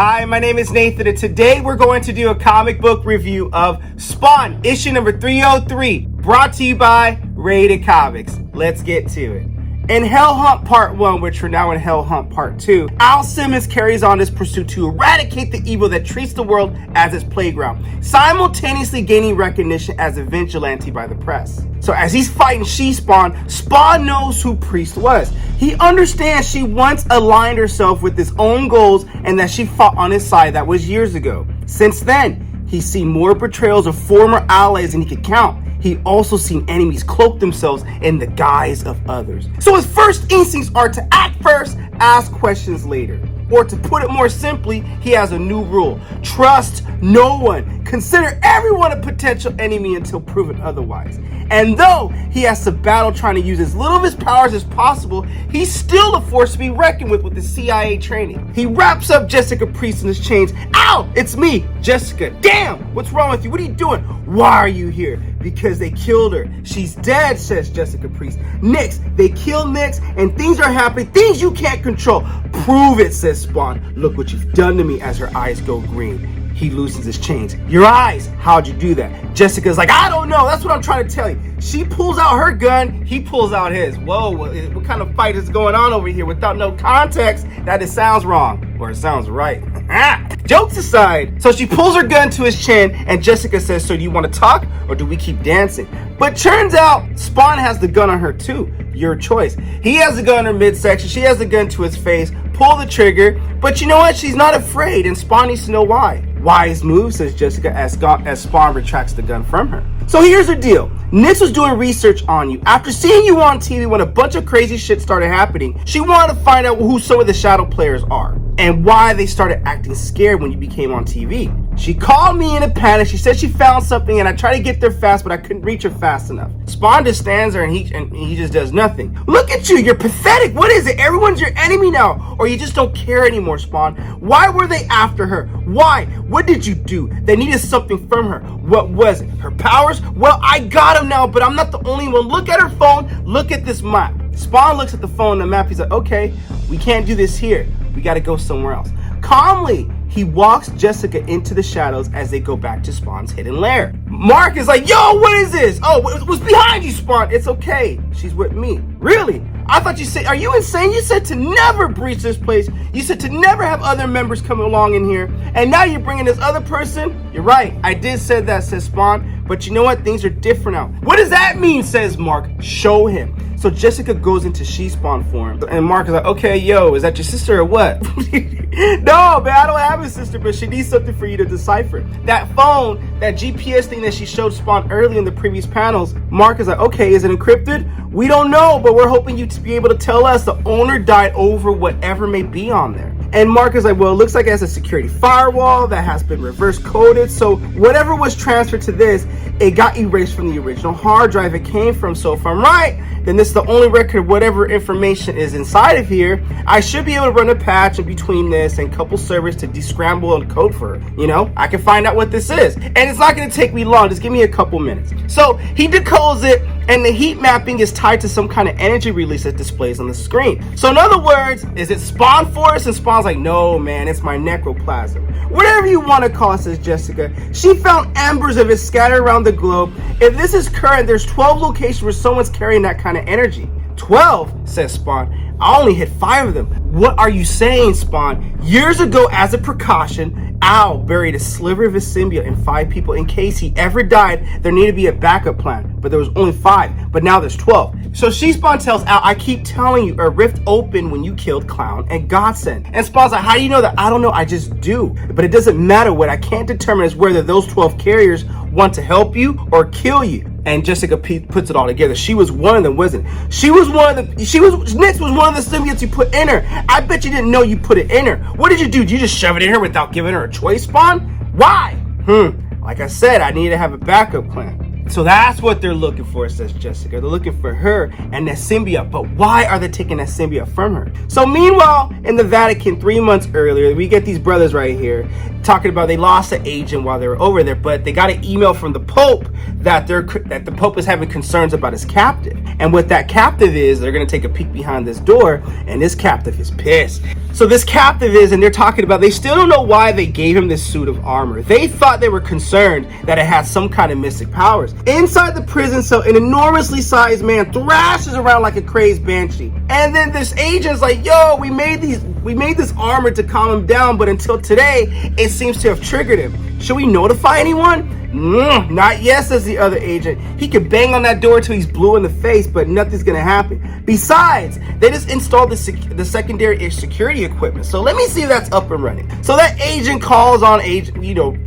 Hi, my name is Nathan, and today we're going to do a comic book review of Spawn, issue number 303, brought to you by Rated Comics. Let's get to it. In Hellhunt Part 1, which we're now in Hellhunt Part 2, Al Simmons carries on his pursuit to eradicate the evil that treats the world as its playground, simultaneously gaining recognition as a vigilante by the press. So as he's fighting She-Spawn, Spawn knows who Priest was. He understands she once aligned herself with his own goals and that she fought on his side. That was years ago. Since then, he's seen more betrayals of former allies than he could count. He also seen enemies cloak themselves in the guise of others. So his first instincts are to act first, ask questions later. Or to put it more simply, he has a new rule. Trust no one. Consider everyone a potential enemy until proven otherwise. And though he has to battle trying to use as little of his powers as possible, he's still a force to be reckoned with the CIA training. He wraps up Jessica Priest in his chains. Ow! It's me, Jessica. Damn! What's wrong with you? What are you doing? Why are you here? Because they killed her. She's dead, says Jessica Priest. Nix, they killed Nix, and things are happening. Things you can't control. Prove it, says Spawn. Look what you've done to me, as her eyes go green. He loosens his chains. Your eyes, how'd you do that? Jessica's like, I don't know. That's what I'm trying to tell you. She pulls out her gun. He pulls out his. Whoa, what kind of fight is going on over here? Without no context, that it sounds wrong. Or it sounds right. Jokes aside, so she pulls her gun to his chin, and Jessica says, so do you want to talk, or do we keep dancing? But turns out, Spawn has the gun on her too. Your choice. He has the gun in her midsection. She has the gun to his face. Pull the trigger. But you know what? She's not afraid, and Spawn needs to know why. Wise move, says Jessica, as Spawn retracts the gun from her. So here's the deal. Nix was doing research on you. After seeing you on TV when a bunch of crazy shit started happening, she wanted to find out who some of the shadow players are and why they started acting scared when you became on TV. She called me in a panic. She said she found something and I tried to get there fast, but I couldn't reach her fast enough. Spawn just stands there and he just does nothing. Look at you, you're pathetic. What is it? Everyone's your enemy now, or you just don't care anymore, Spawn. Why were they after her? Why? What did you do? They needed something from her. What was it? Her powers? Well, I got them now, but I'm not the only one. Look at her phone. Look at this map. Spawn looks at the phone and the map. He's like, okay, we can't do this here. We got to go somewhere else. Calmly, he walks Jessica into the shadows as they go back to Spawn's hidden lair. Mark is like, yo, what is this? Oh, what's behind you, Spawn? It's okay. She's with me. Really? I thought you said, are you insane? You said to never breach this place. You said to never have other members come along in here. And now you're bringing this other person? You're right. I did say that, says Spawn. But you know what? Things are different now. What does that mean, says Mark. Show him. So Jessica goes into She-Spawn form. And Mark is like, okay, yo, is that your sister or what? No, man, I don't have a sister, but she needs something for you to decipher. That phone, that GPS thing that she showed Spawn early in the previous panels, Mark is like, okay, is it encrypted? We don't know, but we're hoping you to be able to tell us the owner died over whatever may be on there. And Mark is like, well, it looks like it has a security firewall that has been reverse coded. So whatever was transferred to this, it got erased from the original hard drive it came from. So if I'm right, then this is the only record of whatever information is inside of here. I should be able to run a patch in between this and a couple servers to descramble and code for her. You know, I can find out what this is. And it's not going to take me long. Just give me a couple minutes. So he decodes it, and the heat mapping is tied to some kind of energy release that displays on the screen. So in other words, is it Spawn Force? And Spawn's like, no, man, it's my necroplasm. Whatever you want to call it, says Jessica. She found embers of it scattered around the globe. If this is current, there's 12 locations where someone's carrying that kind of energy. 12, says Spawn. I only hit 5 of them. What are you saying, Spawn? Years ago, as a precaution, Al buried a sliver of his symbiote in 5 people in case he ever died. There needed to be a backup plan, but there was only 5, but now there's 12. So She-Spawn tells Al, I keep telling you, a rift opened when you killed Clown and Godsend. And Spawn's like, how do you know that? I don't know, I just do. But it doesn't matter. What I can't determine is whether those 12 carriers want to help you or kill you. And Jessica puts it all together. She was one of them, wasn't it? Nix was one of the symbiotes you put in her. I bet you didn't know you put it in her. What did you do? Did you just shove it in her without giving her a choice, Spawn? Why? Like I said, I need to have a backup plan. So that's what they're looking for, says Jessica. They're looking for her and that symbiote. But why are they taking that symbiote from her? So meanwhile, in the Vatican, 3 months earlier, we get these brothers right here talking about they lost an agent while they were over there, but they got an email from the Pope that the Pope is having concerns about his captive. And what that captive is, they're going to take a peek behind this door, and this captive is pissed. So this captive is, and they're talking about, they still don't know why they gave him this suit of armor. They thought they were concerned that it had some kind of mystic powers. Inside the prison cell, an enormously sized man thrashes around like a crazed banshee. And then this agent's like, yo, we made this armor to calm him down, but until today, it seems to have triggered him. Should we notify anyone? Not yet, says the other agent. He could bang on that door till he's blue in the face, but nothing's gonna happen. Besides, they just installed the secondary security equipment, so let me see if that's up and running. So that agent calls on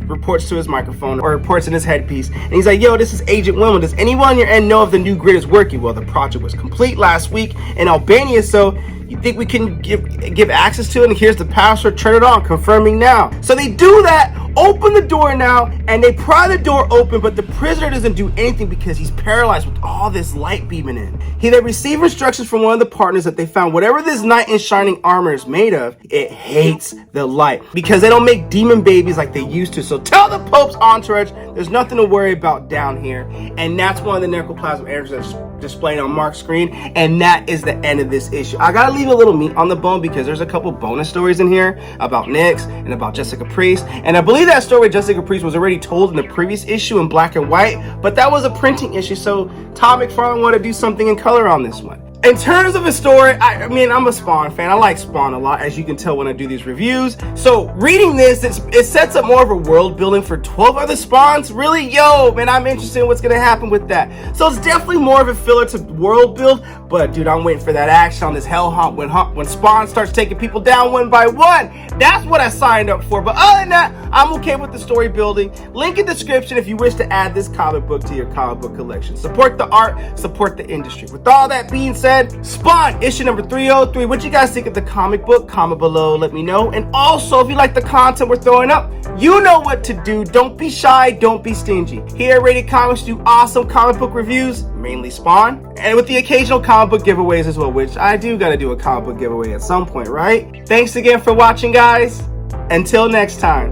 reports to his microphone or reports in his headpiece, and he's like, yo, this is Agent Wilma. Does anyone on your end know if the new grid is working? Well, the project was complete last week in Albania, so you think we can give access to it? And here's the password. Turn it on. Confirming now. So they do that, open the door now, and they pry the door open, but the prisoner doesn't do anything because he's paralyzed with all this light beaming in. They receive instructions from one of the partners that they found whatever this knight in shining armor is made of, it hates the light because they don't make demon babies like they used to. So tell the Pope's entourage there's nothing to worry about down here. And that's one of the necroplasm errors that's displayed on Mark's screen, and that is the end of this issue. I gotta leave a little meat on the bone because there's a couple bonus stories in here about Nyx and about Jessica Priest, and I believe that story with Jessica Priest was already told in the previous issue in black and white, but that was a printing issue, so Todd McFarlane wanted to do something in color on this one. In terms of a story, I mean, I'm a Spawn fan. I like Spawn a lot, as you can tell when I do these reviews. So reading this, it sets up more of a world building for 12 other Spawns. Really, yo, man, I'm interested in what's going to happen with that. So it's definitely more of a filler to world build. But, dude, I'm waiting for that action on this Hellhound when Spawn starts taking people down one by one. That's what I signed up for. But other than that, I'm okay with the story building. Link in description if you wish to add this comic book to your comic book collection. Support the art, support the industry. With all that being said, Spawn issue number 303. What you guys think of the comic book? Comment below, let me know. And also, if you like the content we're throwing up, you know what to do. Don't be shy, don't be stingy. Here at Rated Comics, do awesome comic book reviews, mainly Spawn, and with the occasional comic book giveaways as well, which I do gotta do a comic book giveaway at some point, right? Thanks again for watching, guys. Until next time.